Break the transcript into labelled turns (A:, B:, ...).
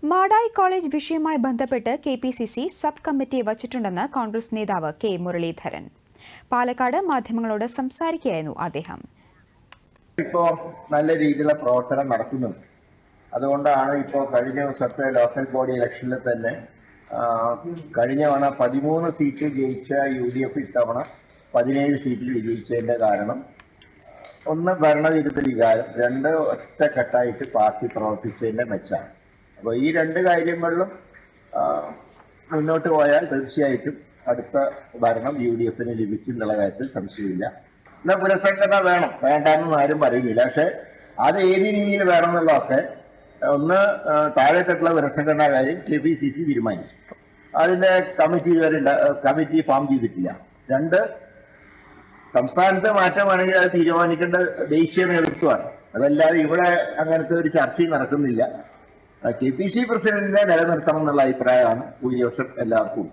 A: Madayi college വിഷയവുമായി ബന്ധപ്പെട്ട് KPCC sub committee വച്ചിട്ടുണ്ടെന്ന് Congress നേതാവ് കെ മുരളീധരൻ. പാലക്കാട് മാധ്യമങ്ങളോട് സംസാരിക്കുകയായിരുന്നു അദ്ദേഹം.
B: ഇപ്പോൾ നല്ല രീതിയിലുള്ള പ്രവർത്തനം നടക്കുന്നുണ്ട്. അതുകൊണ്ടാണ് ഇപ്പോൾ കഴിഞ്ഞ ദിവസത്തെ ലോക്കൽ ബോഡി ഇലക്ഷനിൽ തന്നെ കഴിഞ്ഞ തവണ 13 സീറ്റ് ജയിച്ച UDF ഇത്തവണ 17 സീറ്റിൽ വിജയിച്ചതിന്റെ കാരണം ഒന്ന് ഭരണവിരുദ്ധ വികാരം, രണ്ട് ഒറ്റക്കെട്ടായിട്ട് പാർട്ടി പ്രവർത്തിച്ചതിന്റെ മെച്ചാണ്. അപ്പോൾ ഈ രണ്ട് കാര്യങ്ങളിലും മുന്നോട്ട് പോയാൽ തീർച്ചയായിട്ടും അടുത്ത ഭരണം UDFന് ലഭിക്കും എന്നുള്ള കാര്യത്തിൽ സംശയമില്ല. എന്നാൽ പുനഃസംഘടന വേണം വേണ്ടെന്നും ആരും പറയുന്നില്ല. പക്ഷെ അത് ഏത് രീതിയിൽ വേണം എന്നുള്ളതൊക്കെ ഒന്ന് താഴെത്തട്ടുള്ള പുനഃസംഘടനാ കാര്യം KPCC തീരുമാനിച്ചു. അതിന്റെ കമ്മിറ്റി ഇതുവരെ കമ്മിറ്റി ഫോം ചെയ്തിട്ടില്ല. രണ്ട്, സംസ്ഥാനത്തെ മാറ്റമാണെങ്കിൽ അത് തീരുമാനിക്കേണ്ട ദേശീയ നേതൃത്വമാണ്. അതല്ലാതെ ഇവിടെ അങ്ങനത്തെ ഒരു ചർച്ചയും നടക്കുന്നില്ല. KPCC പ്രസിഡന്റിനെ നിലനിർത്തണം എന്നുള്ള അഭിപ്രായമാണ് ഭൂരിപക്ഷം എല്ലാവർക്കും.